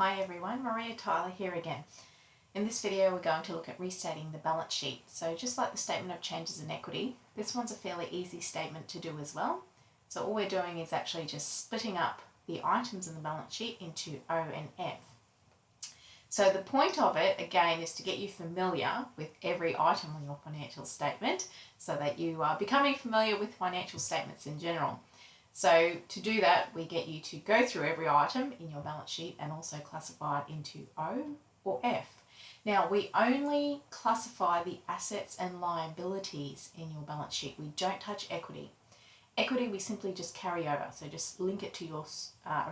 Hi everyone, Maria Tyler here again. In this video we're going to look at restating the balance sheet. So just like the statement of changes in equity, this one's a fairly easy statement to do as well. So all we're doing is actually just splitting up the items in the balance sheet into O and F. So the point of it, again, is to get you familiar with every item on your financial statement so that you are becoming familiar with financial statements in general. So to do that, we get you to go through every item in your balance sheet and also classify it into O or F. Now, we only classify the assets and liabilities in your balance sheet. We don't touch equity. Equity, we simply just carry over. So just link it to your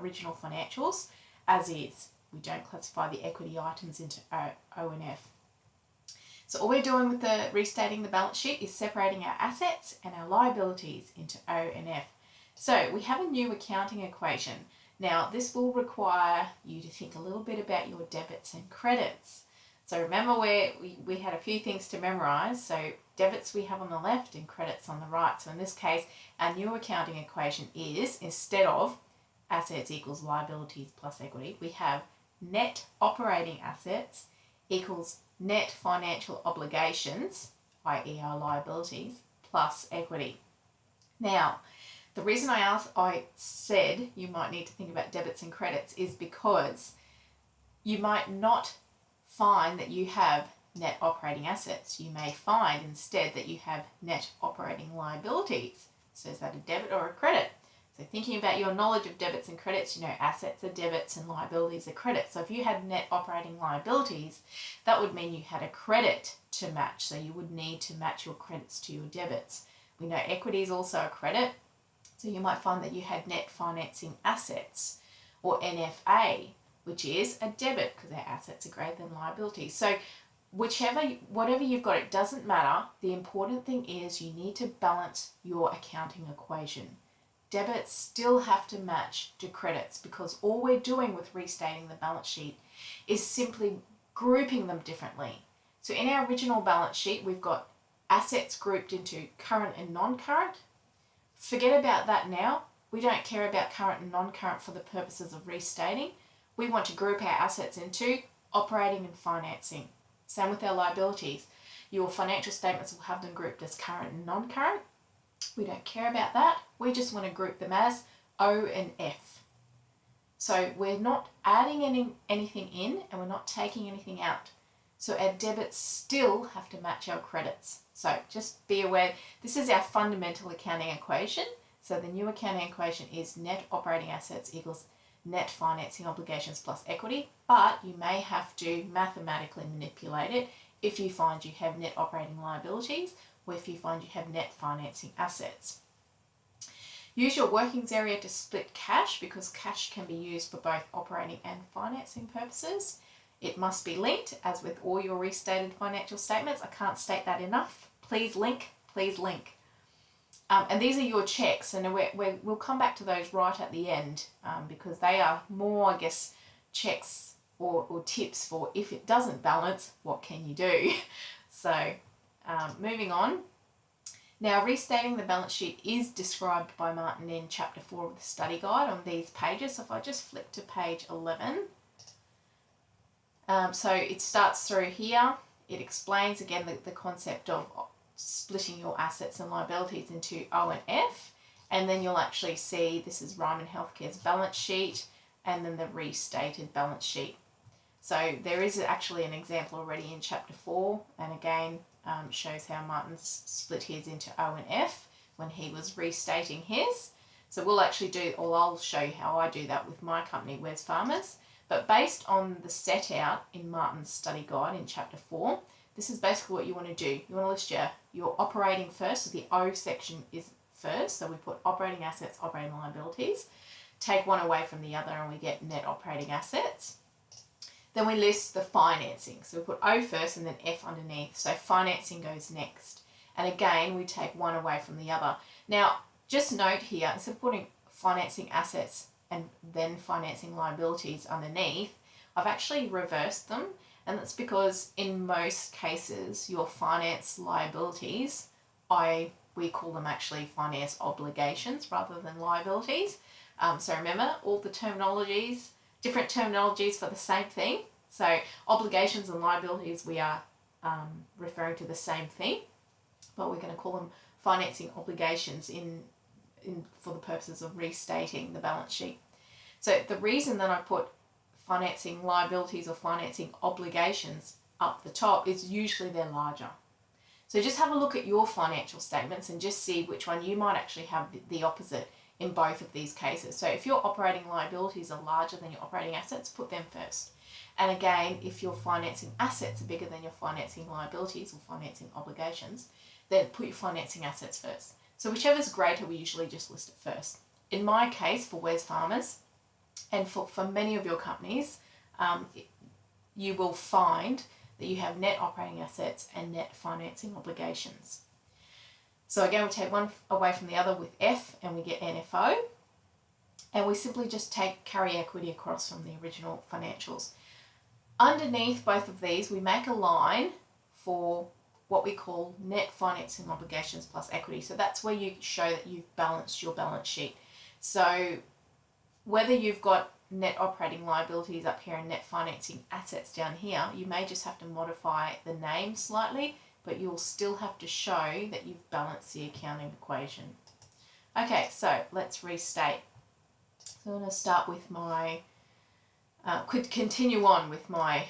original financials as is. We don't classify the equity items into O and F. So all we're doing with the restating the balance sheet is separating our assets and our liabilities into O and F. So we have a new accounting equation. Now this will require you to think a little bit about your debits and credits. So remember we had a few things to memorize. So debits we have on the left and credits on the right. So in this case, our new accounting equation is, instead of assets equals liabilities plus equity, we have net operating assets equals net financial obligations, i.e. our liabilities, plus equity. Now, the reason I said you might need to think about debits and credits is because you might not find that you have net operating assets. You may find instead that you have net operating liabilities. So is that a debit or a credit? So thinking about your knowledge of debits and credits, you know assets are debits and liabilities are credits. So if you had net operating liabilities, that would mean you had a credit to match. So you would need to match your credits to your debits. We know equity is also a credit. So you might find that you had net financing assets, or NFA, which is a debit because our assets are greater than liabilities. So whatever you've got, it doesn't matter. The important thing is you need to balance your accounting equation. Debits still have to match to credits because all we're doing with restating the balance sheet is simply grouping them differently. So in our original balance sheet, we've got assets grouped into current and non-current. Forget about that now. We don't care about current and non-current for the purposes of restating. We want to group our assets into operating and financing. Same with our liabilities. Your financial statements will have them grouped as current and non-current. We don't care about that. We just want to group them as O and F. So we're not adding anything in and we're not taking anything out. So our debits still have to match our credits. So just be aware, this is our fundamental accounting equation. So the new accounting equation is net operating assets equals net financing obligations plus equity, but you may have to mathematically manipulate it if you find you have net operating liabilities or if you find you have net financing assets. Use your workings area to split cash because cash can be used for both operating and financing purposes. It must be linked, as with all your restated financial statements. I can't state that enough. Please link, please link. And these are your checks, and we'll come back to those right at the end because they are more, I guess, checks or tips for if it doesn't balance, what can you do? So moving on. Now, restating the balance sheet is described by Martin in chapter 4 of the study guide on these pages. So if I just flick to page 11, so it starts through here. It explains again the concept of splitting your assets and liabilities into O and F, and then you'll actually see this is Ryman Healthcare's balance sheet and then the restated balance sheet. So there is actually an example already in chapter 4, and again shows how Martin's split his into O and F when he was restating his. So we'll actually do, or I'll show you how I do that with my company, Wes Farmers. But based on the set out in Martin's study guide in chapter 4, this is basically what you want to do. You want to list your operating first, so the O section is first. So we put operating assets, operating liabilities. Take one away from the other and we get net operating assets. Then we list the financing. So we put O first and then F underneath. So financing goes next. And again, we take one away from the other. Now, just note here, instead of putting financing assets and then financing liabilities underneath, I've actually reversed them, and that's because in most cases your finance liabilities, we call them actually finance obligations rather than liabilities. So remember, all the terminologies different terminologies for the same thing. So obligations and liabilities, we are referring to the same thing, but we're going to call them financing obligations in for the purposes of restating the balance sheet. So the reason that I put financing liabilities or financing obligations up the top is usually they're larger. So just have a look at your financial statements and just see which one you might actually have the opposite in both of these cases. So if your operating liabilities are larger than your operating assets, put them first. And again, if your financing assets are bigger than your financing liabilities or financing obligations, then put your financing assets first. So whichever's greater, we usually just list it first. In my case, for Wesfarmers, and for many of your companies, you will find that you have net operating assets and net financing obligations. So again, we take one away from the other with F and we get NFO, and we simply just carry equity across from the original financials. Underneath both of these, we make a line for what we call net financing obligations plus equity. So that's where you show that you've balanced your balance sheet. So whether you've got net operating liabilities up here and net financing assets down here, you may just have to modify the name slightly, but you'll still have to show that you've balanced the accounting equation. Okay, so let's restate. So I'm going to start with my, continue on with my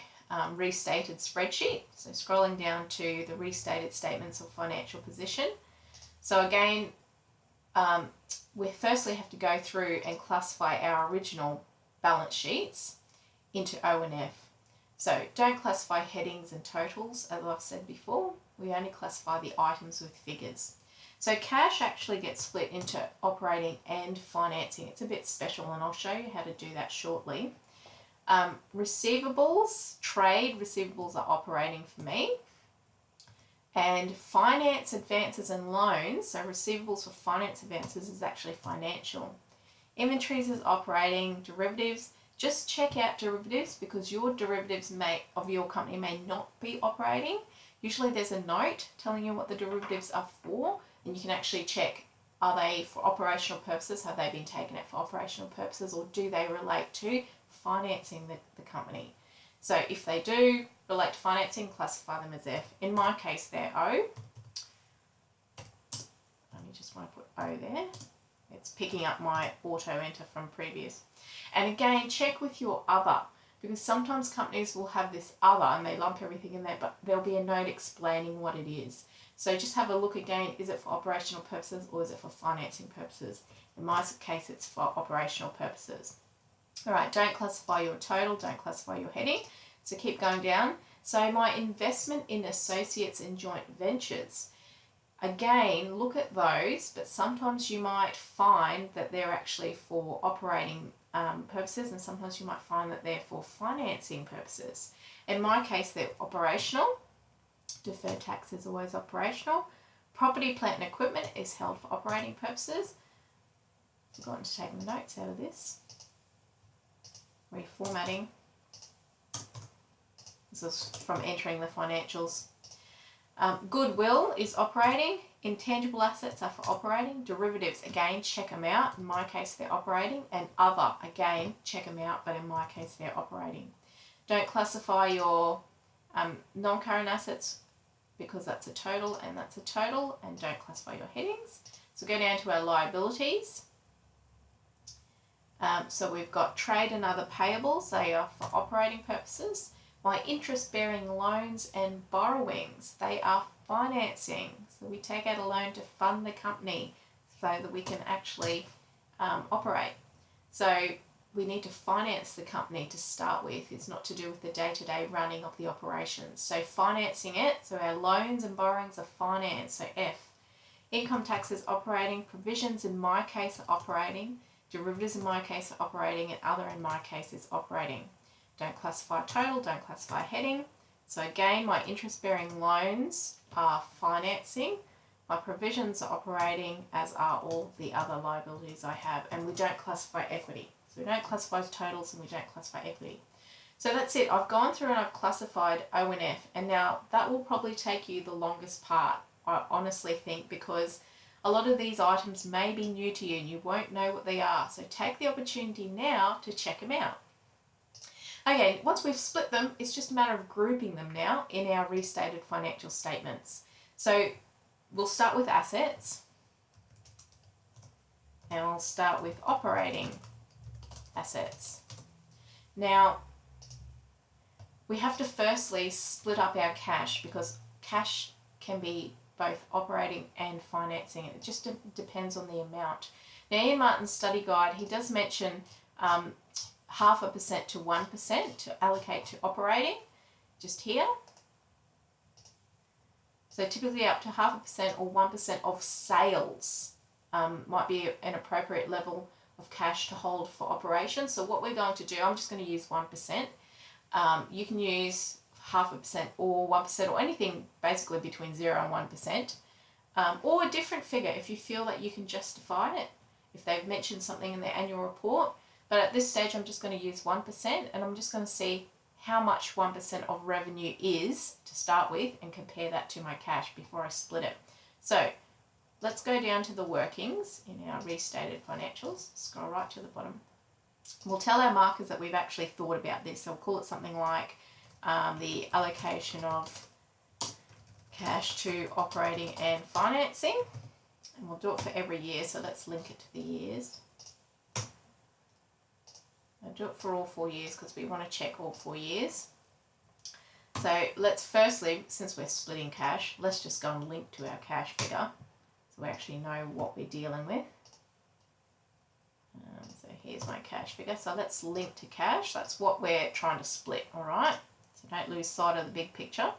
restated spreadsheet. So scrolling down to the restated statements of financial position. So again, we firstly have to go through and classify our original balance sheets into O and F. So don't classify headings and totals, as I've said before. We only classify the items with figures. So cash actually gets split into operating and financing. It's a bit special, and I'll show you how to do that shortly. Receivables, trade receivables are operating for me. And finance advances and loans, so receivables for finance advances is actually financial. Inventories is operating. Derivatives, just check out derivatives because your derivatives of your company may not be operating. Usually there's a note telling you what the derivatives are for, and you can actually check, are they for operational purposes? Have they been taken out for operational purposes, or do they relate to financing the company? So if they do relate to financing, classify them as F. In my case, they're O. I only just want to put O there. It's picking up my auto enter from previous. And again, check with your other, because sometimes companies will have this other and they lump everything in there, but there'll be a note explaining what it is. So just have a look again, is it for operational purposes or is it for financing purposes? In my case, it's for operational purposes. All right, don't classify your total, don't classify your heading. So keep going down. So my investment in associates and joint ventures. Again, look at those, but sometimes you might find that they're actually for operating purposes, and sometimes you might find that they're for financing purposes. In my case, they're operational. Deferred tax is always operational. Property, plant and equipment is held for operating purposes. Forgotten to take my notes out of this. Reformatting. This is from entering the financials. Goodwill is operating. Intangible assets are for operating. Derivatives, again, check them out. In my case, they're operating. And other, again, check them out, but in my case, they're operating. Don't classify your non-current assets because that's a total and that's a total, and don't classify your headings. So go down to our liabilities. So we've got trade and other payables. They are for operating purposes. My interest-bearing loans and borrowings, they are financing. So we take out a loan to fund the company so that we can actually operate. So we need to finance the company to start with. It's not to do with the day-to-day running of the operations. So financing it, so our loans and borrowings are financed, so F. Income tax is operating. Provisions in my case are operating. Derivatives in my case are operating, and other in my case is operating. Don't classify total, don't classify heading. So again, my interest-bearing loans are financing. My provisions are operating, as are all the other liabilities I have. And we don't classify equity. So we don't classify totals and we don't classify equity. So that's it. I've gone through and I've classified O and F. And now that will probably take you the longest part, I honestly think, because a lot of these items may be new to you and you won't know what they are. So take the opportunity now to check them out. Okay, once we've split them, it's just a matter of grouping them now in our restated financial statements. So we'll start with assets, and we'll start with operating assets. Now, we have to firstly split up our cash, because cash can be both operating and financing. It just depends on the amount. Now, in Martin's study guide, he does mention 0.5% to 1% to allocate to operating, just here. So typically up to 0.5% or 1% of sales might be an appropriate level of cash to hold for operations. So what we're going to do, I'm just going to use 1%. You can use 0.5% or 1% or anything basically between 0 and 1%, or a different figure if you feel that you can justify it, if they've mentioned something in their annual report. But at this stage, I'm just going to use 1%, and I'm just going to see how much 1% of revenue is to start with and compare that to my cash before I split it. So let's go down to the workings in our restated financials. Scroll right to the bottom. We'll tell our markers that we've actually thought about this. So we'll call it something like the allocation of cash to operating and financing. And we'll do it for every year, so let's link it to the years. I'll do it for all 4 years because we want to check all 4 years. So let's firstly, since we're splitting cash, let's just go and link to our cash figure so we actually know what we're dealing with. So here's my cash figure. So let's link to cash. That's what we're trying to split, all right? So don't lose sight of the big picture.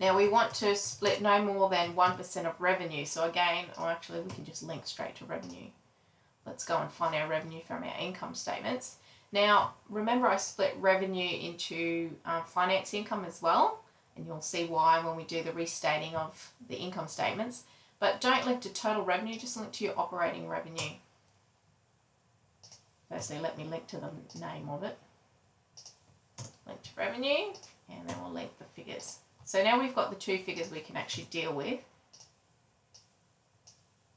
Now we want to split no more than 1% of revenue. So again, or actually we can just link straight to revenue. Let's go and find our revenue from our income statements. Now, remember I split revenue into finance income as well, and you'll see why when we do the restating of the income statements. But don't link to total revenue, just link to your operating revenue. Firstly, let me link to the name of it. Link to revenue, and then we'll link the figures. So now we've got the two figures we can actually deal with.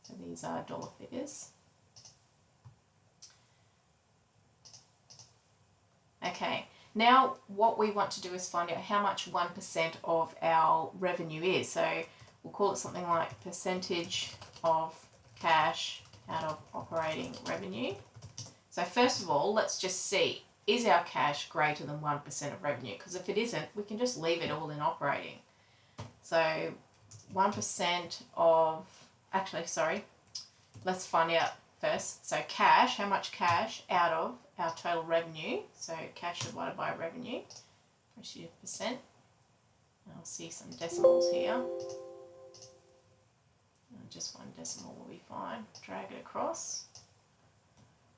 So these are dollar figures. Okay, now what we want to do is find out how much 1% of our revenue is. So we'll call it something like percentage of cash out of operating revenue. So first of all, let's just see, is our cash greater than 1% of revenue? Because if it isn't, we can just leave it all in operating. So 1% of, actually, sorry, let's find out first. So cash, how much cash out of our total revenue? So cash divided by revenue, percent. I'll see some decimals here. Just one decimal will be fine. Drag it across.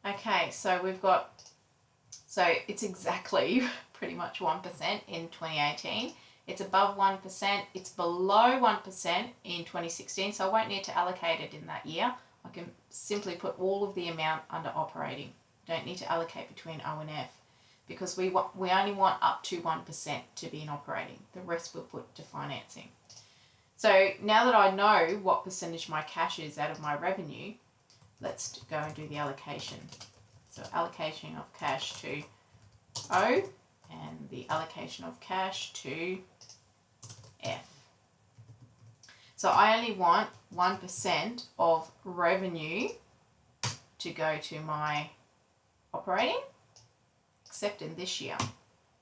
Okay, so we've got, so it's exactly pretty much 1% in 2018. It's above 1%. It's below 1% in 2016, so I won't need to allocate it in that year. I can simply put all of the amount under operating. Don't need to allocate between O and F because we only want up to 1% to be in operating. The rest we'll put to financing. So now that I know what percentage my cash is out of my revenue, let's go and do the allocation. So allocation of cash to O and the allocation of cash to F. So I only want 1% of revenue to go to my operating, except in this year,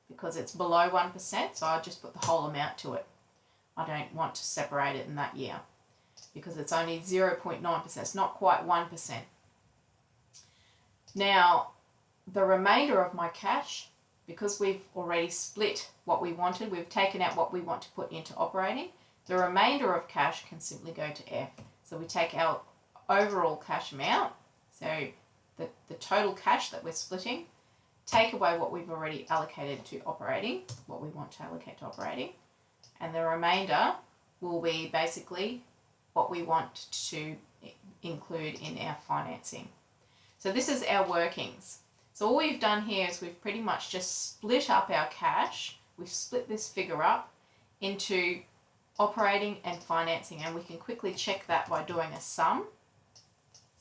because it's below 1%, so I just put the whole amount to it. I don't want to separate it in that year because it's only 0.9%. It's not quite 1%. Now, the remainder of my cash, because we've already split what we wanted, we've taken out what we want to put into operating, the remainder of cash can simply go to F. So we take our overall cash amount, so the total cash that we're splitting, take away what we've already allocated to operating, what we want to allocate to operating, and the remainder will be basically what we want to include in our financing. So this is our workings. So all we've done here is we've pretty much just split up our cash. We've split this figure up into operating and financing, and we can quickly check that by doing a sum.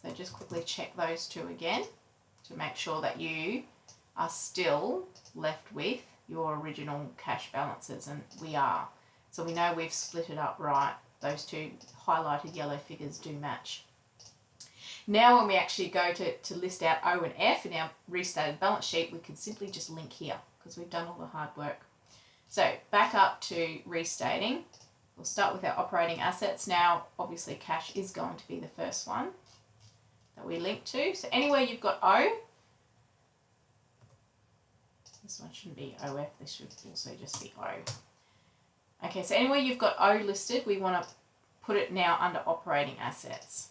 So just quickly check those two again to make sure that you are still left with your original cash balances, and we are. So we know we've split it up right. Those two highlighted yellow figures do match. Now when we actually go to list out O and F in our restated balance sheet, we can simply just link here because we've done all the hard work. So back up to restating. We'll start with our operating assets. Now obviously cash is going to be the first one that we link to. So anywhere you've got O, this one shouldn't be OF, this should also just be O. Okay, so anywhere you've got O listed, we want to put it now under operating assets.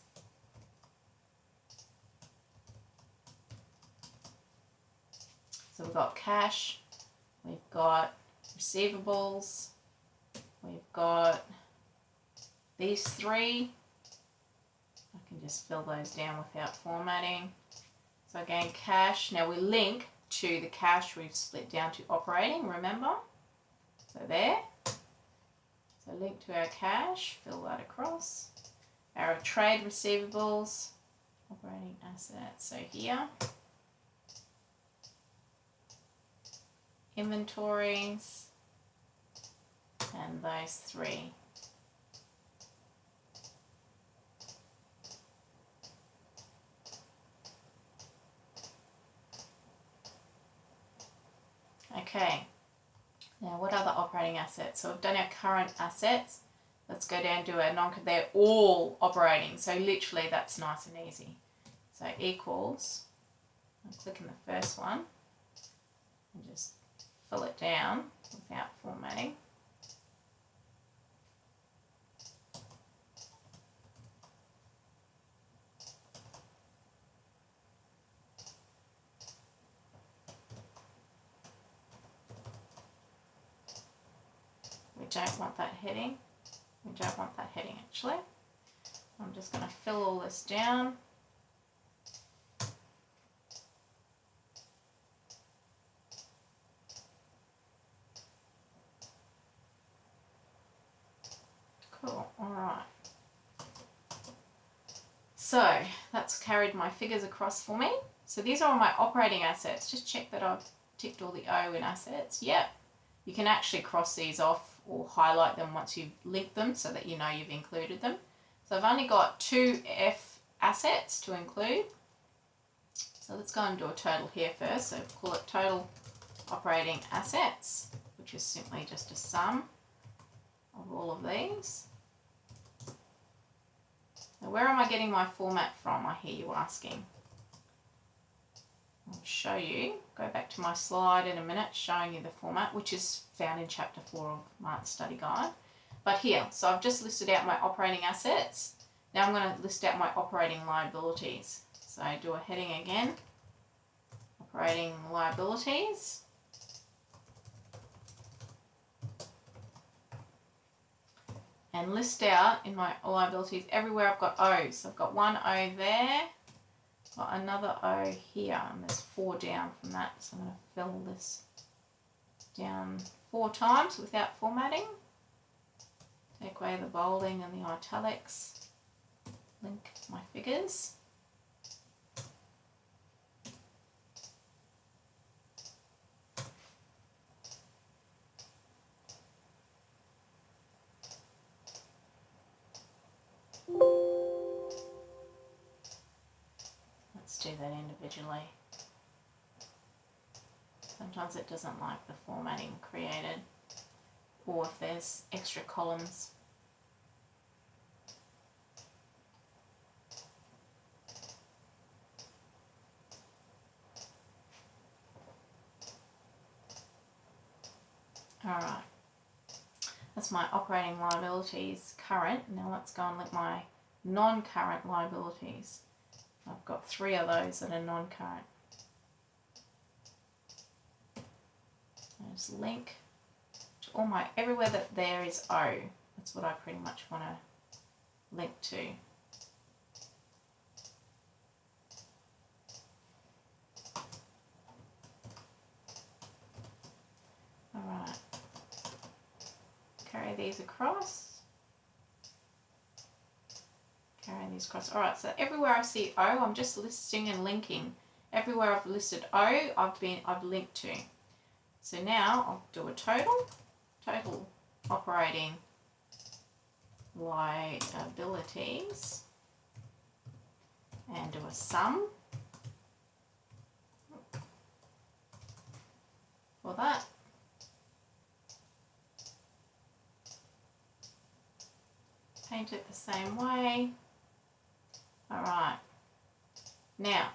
So we've got cash, we've got receivables, we've got these three. I can just fill those down without formatting. So again, cash. Now we link to the cash we've split down to operating, remember? So there. So link to our cash, fill that across. Our trade receivables, operating assets, so here. Inventories, and those three. Okay, now what other operating assets? So we've done our current assets. Let's go down to our they're all operating, so literally that's nice and easy. So equals, I'll click in the first one and just fill it down without formatting. We don't want that heading. We don't want that heading actually. I'm just going to fill all this down. Cool, alright. So that's carried my figures across for me. So these are all my operating assets. Just check that I've ticked all the O in assets. Yep. You can actually cross these off or highlight them once you've linked them so that you know you've included them. So I've only got 2 F assets to include. So let's go and do a total here first. So call it total operating assets, which is simply just a sum of all of these. Now where am I getting my format from, I hear you asking. I'll show you, go back to my slide in a minute showing you the format, which is found in chapter 4 of Mark's study guide. But here, so I've just listed out my operating assets. Now I'm going to list out my operating liabilities. So I do a heading again, operating liabilities. And list out in my liabilities everywhere I've got O's. So I've got 1 O there, got another O here, and there's 4 down from that. So I'm going to fill this down 4 times without formatting. Take away the bolding and the italics. Link my figures. Let's do that individually. Sometimes it doesn't like the formatting created, or if there's extra columns. Alright, that's my operating liabilities current. Now let's go and link my non-current liabilities. I've got 3 of those that are non-current. Just link to all my, everywhere that there is O. That's what I pretty much want to link to. Alright. Carry these across. Carry these across. Alright, so everywhere I see O, I'm just listing and linking Everywhere I've listed O, I've linked to. So now I'll do a total operating liabilities, and do a sum for that. Paint it the same way. All right. Now,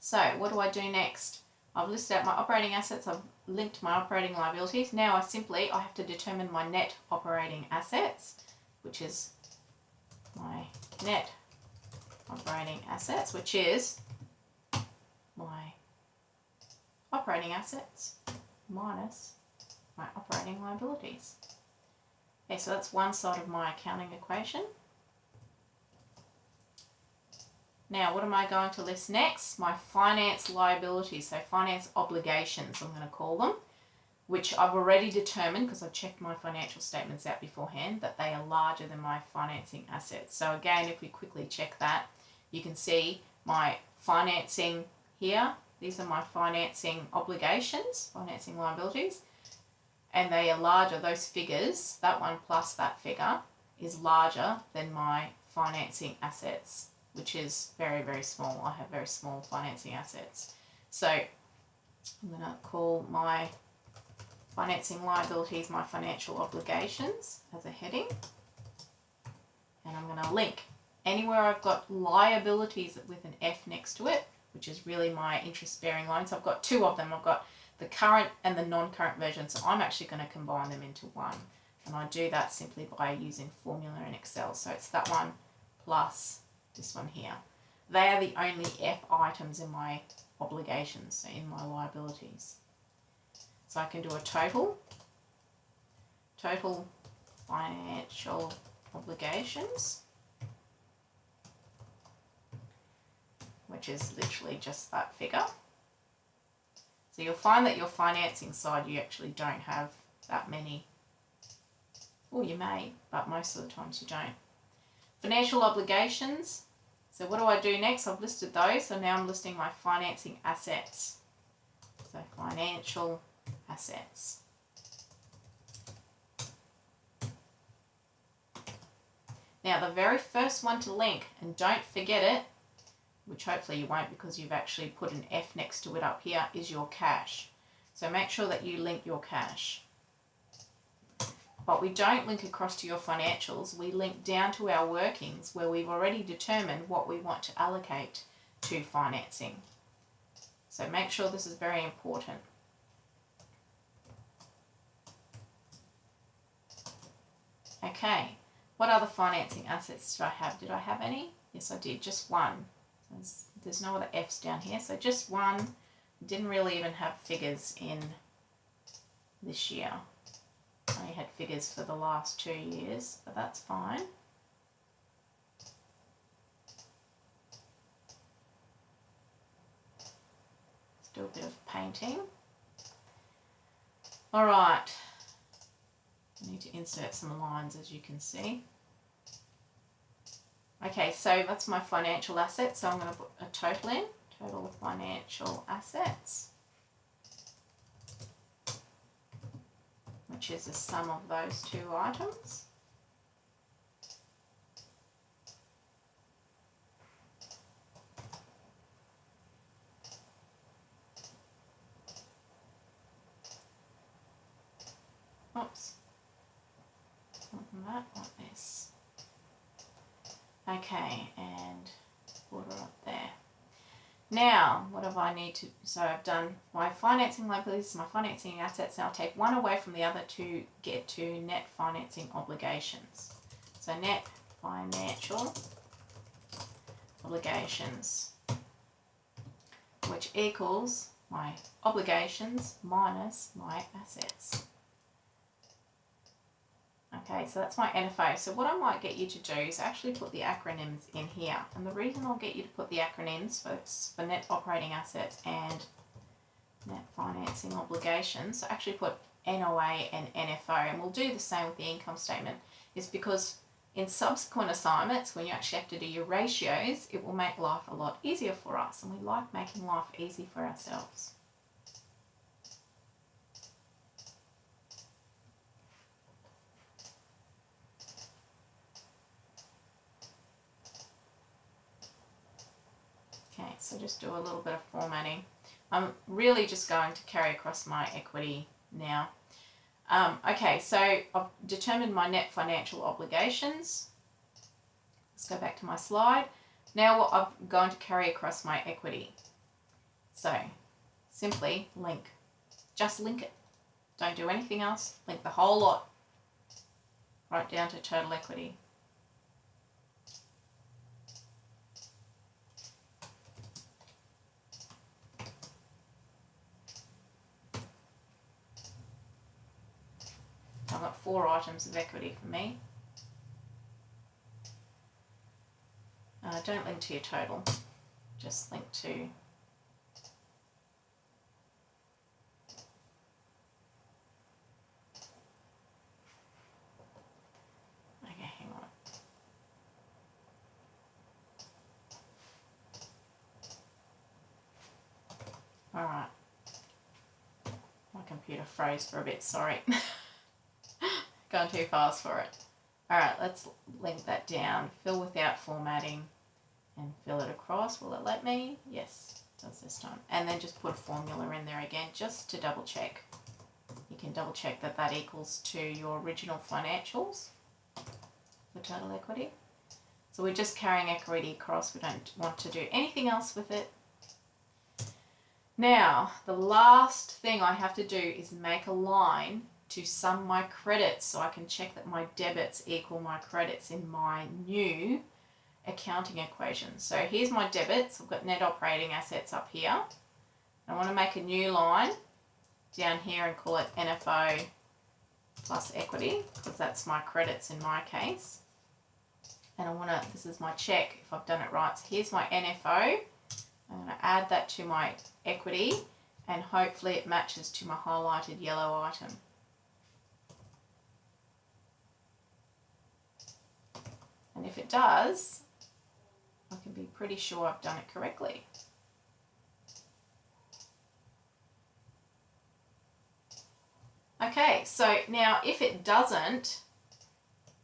so what do I do next? I've listed out my operating assets. I've linked my operating liabilities. Now I have to determine my net operating assets, which is my net operating assets, which is my operating assets minus my operating liabilities. Okay, so that's one side of my accounting equation. Now, what am I going to list next? My finance liabilities, so finance obligations, I'm going to call them, which I've already determined, because I've checked my financial statements out beforehand, that they are larger than my financing assets. So again, if we quickly check that, you can see my financing here. These are my financing obligations, financing liabilities, and they are larger. Those figures, that one plus that figure, is larger than my financing assets, which is very, very small. I have very small financing assets. So I'm going to call my financing liabilities my financial obligations as a heading. And I'm going to link anywhere I've got liabilities with an F next to it, which is really my interest-bearing loans. I've got two of them. I've got the current and the non-current version. So I'm actually going to combine them into one. And I do that simply by using formula in Excel. So it's that one plus this one here. They are the only F items in my obligations, so in my liabilities. So I can do a total financial obligations, which is literally just that figure. So you'll find that your financing side, you actually don't have that many. Well, you may, but most of the times you don't. Financial obligations. So what do I do next? I've listed those. So now I'm listing my financing assets. So financial assets. Now the very first one to link, and don't forget it, which hopefully you won't because you've actually put an F next to it up here, is your cash. So make sure that you link your cash. But we don't link across to your financials. We link down to our workings where we've already determined what we want to allocate to financing. So make sure this is very important. Okay, what other financing assets did I have? Did I have any? Yes, I did, just one. There's no other F's down here, so just one. Didn't really even have figures in this year. I had figures for the last 2 years, but that's fine. Let's do a bit of painting. All right. I need to insert some lines, as you can see. Okay, so that's my financial assets. So I'm going to put a total in, total financial assets, which is the sum of those two items. Oops, not that, like this. Okay, and border up there. Now, what do I need to, so I've done my financing liabilities, my financing assets. Now I'll take one away from the other to get to net financing obligations. So net financial obligations, which equals my obligations minus my assets. Okay, so that's my NFO. So what I might get you to do is actually put the acronyms in here. And the reason I'll get you to put the acronyms for net operating assets and net financing obligations, so actually put NOA and NFO, and we'll do the same with the income statement, is because in subsequent assignments, when you actually have to do your ratios, it will make life a lot easier for us, and we like making life easy for ourselves. Okay, so just do a little bit of formatting. I'm really just going to carry across my equity now. Okay, so I've determined my net financial obligations. Let's go back to my slide. Now what I'm going to carry across my equity. So simply link. Just link it. Don't do anything else. Link the whole lot right down to total equity. I've got 4 items of equity for me. Don't link to your total, just link to okay, hang on. Alright, my computer froze for a bit, sorry. Gone too fast for it. Alright, let's link that down. Fill without formatting and fill it across. Will it let me? Yes, it does this time. And then just put a formula in there again just to double check. You can double check that that equals to your original financials for total equity. So we're just carrying equity across. We don't want to do anything else with it. Now, the last thing I have to do is make a line to sum my credits so I can check that my debits equal my credits in my new accounting equation. So here's my debits. I've got net operating assets up here. I want to make a new line down here and call it NFO plus equity because that's my credits in my case. And I want to, this is my check if I've done it right. So here's my NFO. I'm going to add that to my equity and hopefully it matches to my highlighted yellow item. And if it does, I can be pretty sure I've done it correctly. Okay, so now if it doesn't,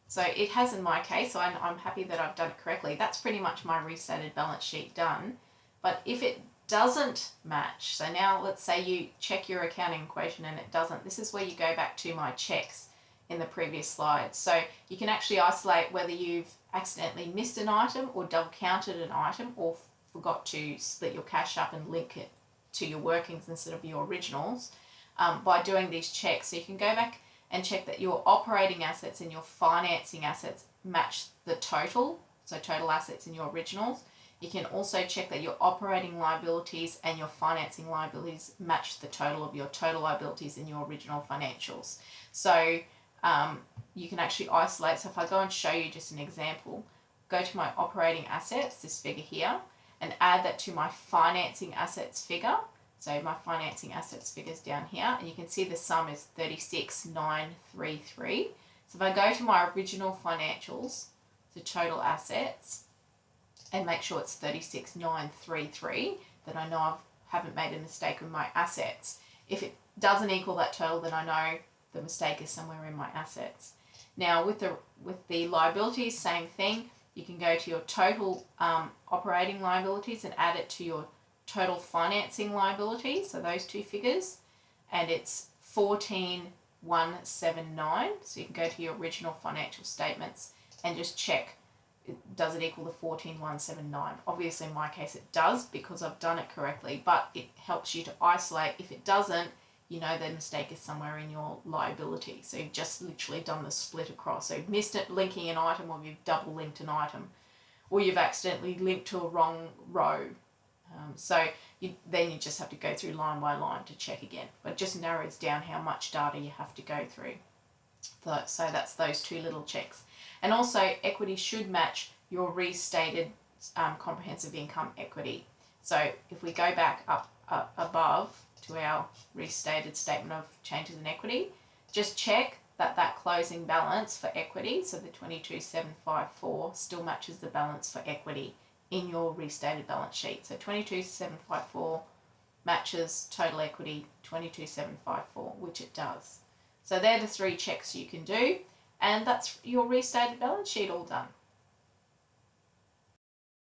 so it has in my case, so I'm happy that I've done it correctly. That's pretty much my restated balance sheet done. But if it doesn't match, so now let's say you check your accounting equation and it doesn't, this is where you go back to my checks in the previous slide. So you can actually isolate whether you've accidentally missed an item or double counted an item or forgot to split your cash up and link it to your workings instead of your originals by doing these checks. So you can go back and check that your operating assets and your financing assets match the total, so total assets in your originals. You can also check that your operating liabilities and your financing liabilities match the total of your total liabilities in your original financials. So you can actually isolate. So if I go and show you just an example, go to my operating assets, this figure here, and add that to my financing assets figure. So my financing assets figure is down here, and you can see the sum is 36,933. So if I go to my original financials, the total assets, and make sure it's 36,933, then I know I haven't made a mistake with my assets. If it doesn't equal that total, then I know the mistake is somewhere in my assets. Now with the liabilities, same thing. You can go to your total operating liabilities and add it to your total financing liabilities, so those two figures, and it's 14,179. So you can go to your original financial statements and just check, does it equal the 14,179? Obviously in my case it does because I've done it correctly, but it helps you to isolate. If it doesn't, you know the mistake is somewhere in your liability. So you've just literally done the split across. So you've missed it linking an item, or you've double linked an item, or you've accidentally linked to a wrong row. Then you just have to go through line by line to check again. But it just narrows down how much data you have to go through. So that's those two little checks. And also equity should match your restated comprehensive income equity. So if we go back up above to our restated statement of changes in equity, just check that closing balance for equity, so the 22,754, still matches the balance for equity in your restated balance sheet. So 22,754 matches total equity 22,754, which it does. So they're the 3 checks you can do, and that's your restated balance sheet all done.